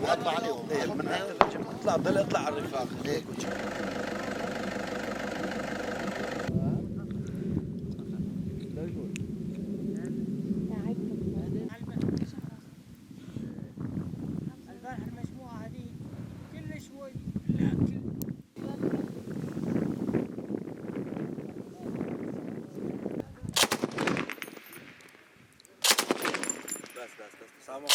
اطلع عليهم من اطلع ضل اطلع على الرفاق هيك البارحة المجموعة هذه كل شوي بس سامو